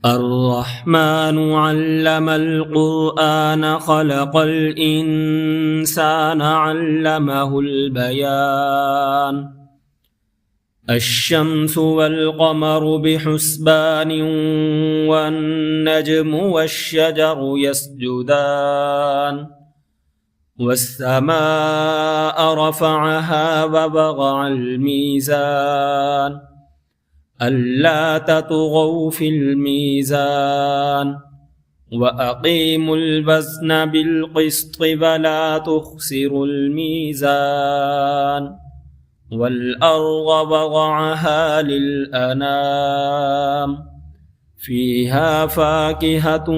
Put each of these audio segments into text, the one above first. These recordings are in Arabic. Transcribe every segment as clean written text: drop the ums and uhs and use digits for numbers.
الرحمن علم القرآن خلق الإنسان علمه البيان الشمس والقمر بحسبان والنجم والشجر يسجدان والسماء رفعها ووضع الميزان ألا تطغوا في الميزان وأقيموا الوزن بالقسط ولا تخسروا الميزان والأرض وضعها للأنام فيها فاكهة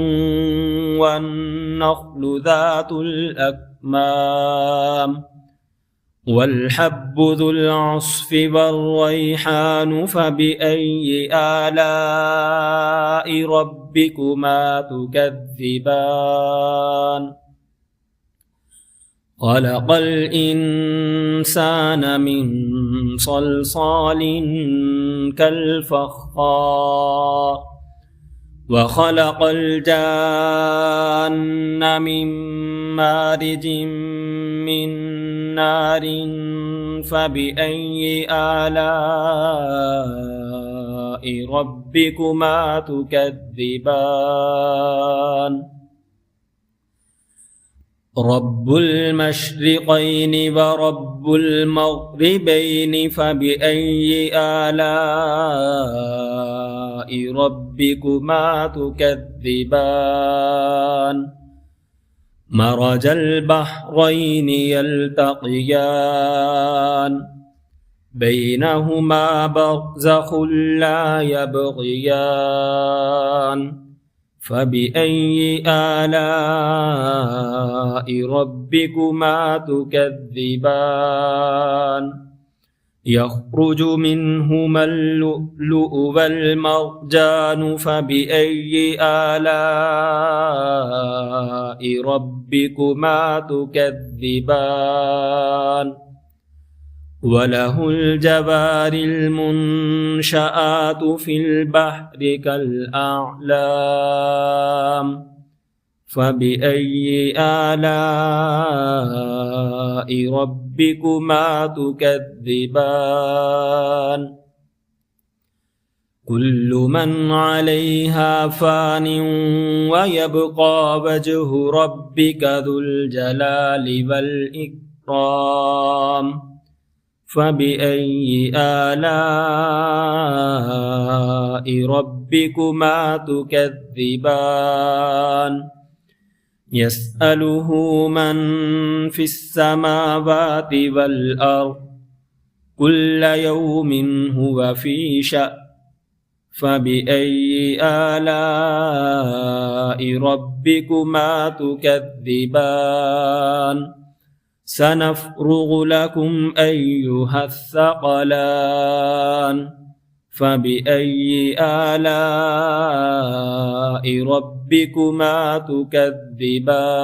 والنخل ذات الأكمام والحب ذو العصف والريحان فبأي آلاء ربكما تكذبان خلق الإنسان من صلصال كالفخار وخلق الجان من مارج من نار فبأي آلاء ربكما تكذبان رب المشرقين ورب المغربين فبأي آلاء ربكما تكذبان مرج البحرين يلتقيان بينهما برزخ لا يبغيان فبأي آلاء ربكما تكذبان يخرج منهما اللؤلؤ والمرجان فبأي آلاء ربكما تكذبان وله الجوار المنشآت في البحر كالأعلام فبأي آلاء ربكما تكذبان كل من عليها فان ويبقى وجه ربك ذو الجلال والإكرام فبأي آلاء ربكما تكذبان يسأله من في السماوات والأرض كل يوم هو في شأن فبأي آلاء ربكما تكذبان سنفرغ لكم أيها الثقلان فبأي آلاء ربكما تكذبان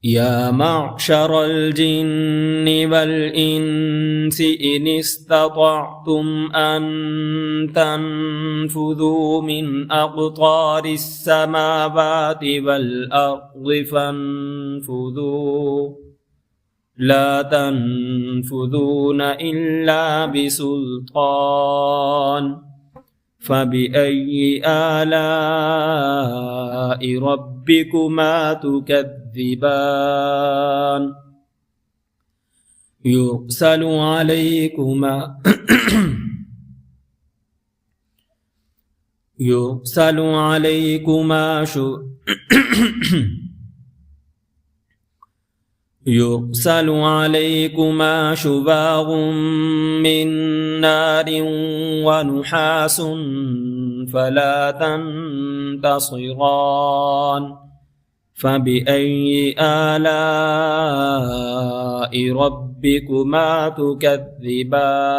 يا معشر الجن والإنس إن استطعتم أن تنفذوا من أقطار السماوات والأرض فانفذوا لا تنفذون إلا بسلطان فبأي آلاء ربكما تكذبان يرسل عليكما شواظ من نار ونحاس فلا تنتصران فبأي آلاء ربكما تكذبان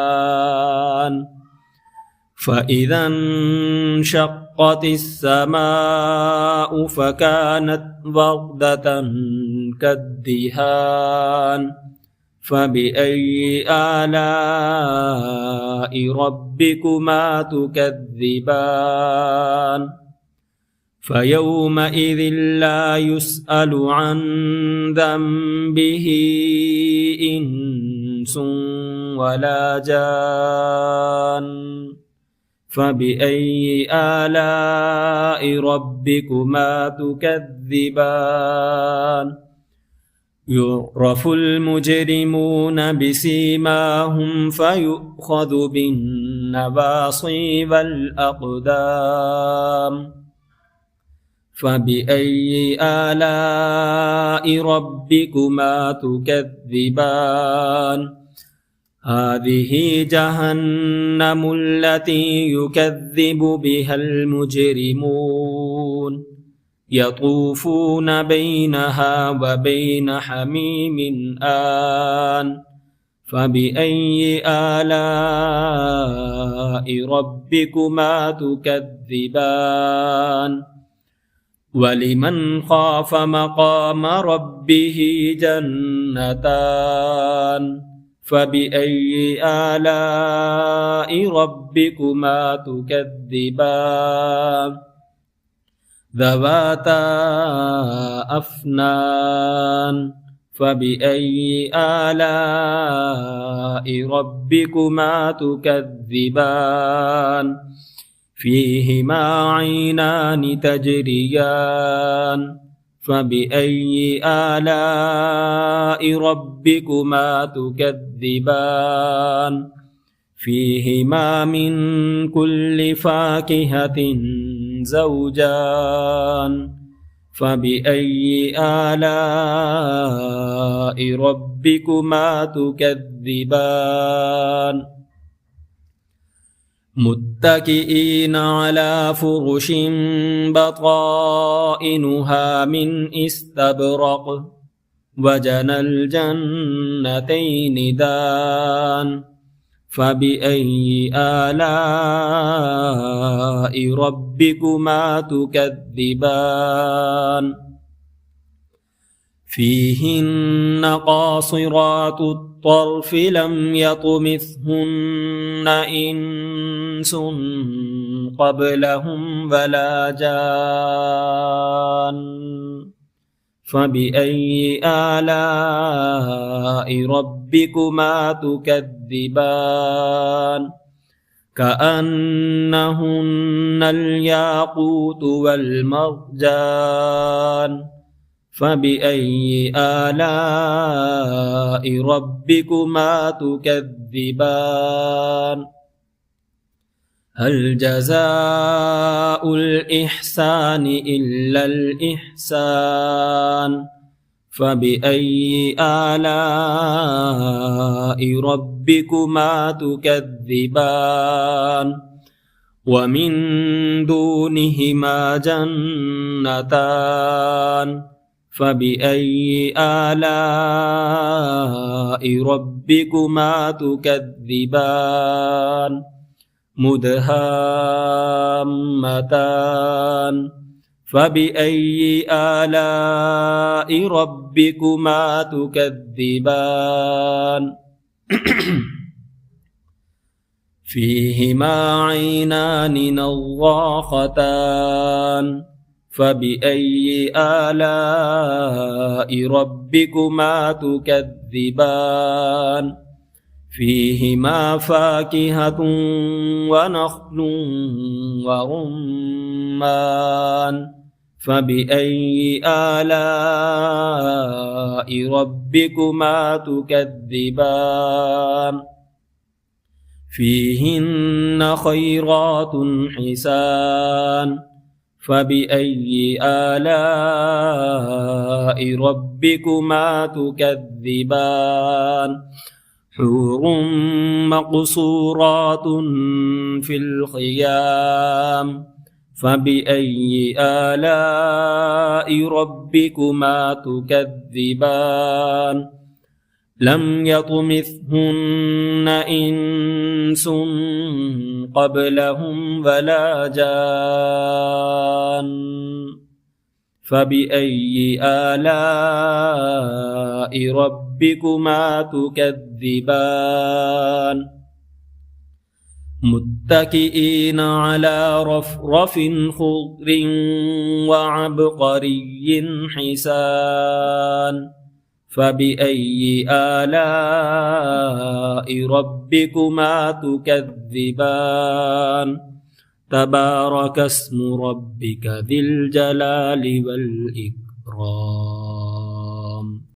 فإذا انشقت السماء فكانت وردة كالدهان فبأي آلاء ربكما تكذبان فيومئذ لا يسأل عن ذنبه إنس ولا جان فبأي آلاء ربكما تكذبان يعرف المجرمون بسيماهم فيؤخذ بالنواصي والأقدام فبأي آلاء ربكما تكذبان هذه جهنم التي يكذب بها المجرمون يطوفون بينها وبين حميم آن فبأي آلاء ربكما تكذبان ولمن خاف مقام ربه جنتان فبأي آلاء ربكما تكذبان ذواتا أفنان فبأي آلاء ربكما تكذبان فيهما عينان تجريان فبأي آلاء ربكما تكذبان فيهما من كل فاكهة زوجان فبأي آلاء ربكما تكذبان متكئين على فرش بطائنها من استبرق وجنى الجنتين دان فبأي آلاء ربكما تكذبان فيهن قاصرات الطرف لم يطمثهن إنس قبلهم ولا جان فبأي آلاء ربكما تكذبان كأنهن الياقوت والمرجان فبأي آلاء ربكما تكذبان هل جزاء الإحسان إلا الإحسان فبأي آلاء ربكما تكذبان ومن دونهما جنتان فبأي آلاء ربكما تكذبان مدهامتان فبأي آلاء ربكما تكذبان فيهما عينان نضاختان فبأي آلاء ربكما تكذبان فيهما فاكهة ونخل ورمان فبأي آلاء ربكما تكذبان فيهن خيرات حسان فبأي آلاء ربكما تكذبان حور مقصورات في الخيام فبأي آلاء ربكما تكذبان لم يطمثهن إنس قبلهم ولا جان فبأي آلاء ربكما ربكما تكذبان متكئين على رفرف خضر وعبقري حسان فبأي آلاء ربكما تكذبان تبارك اسم ربك ذي الجلال والإكرام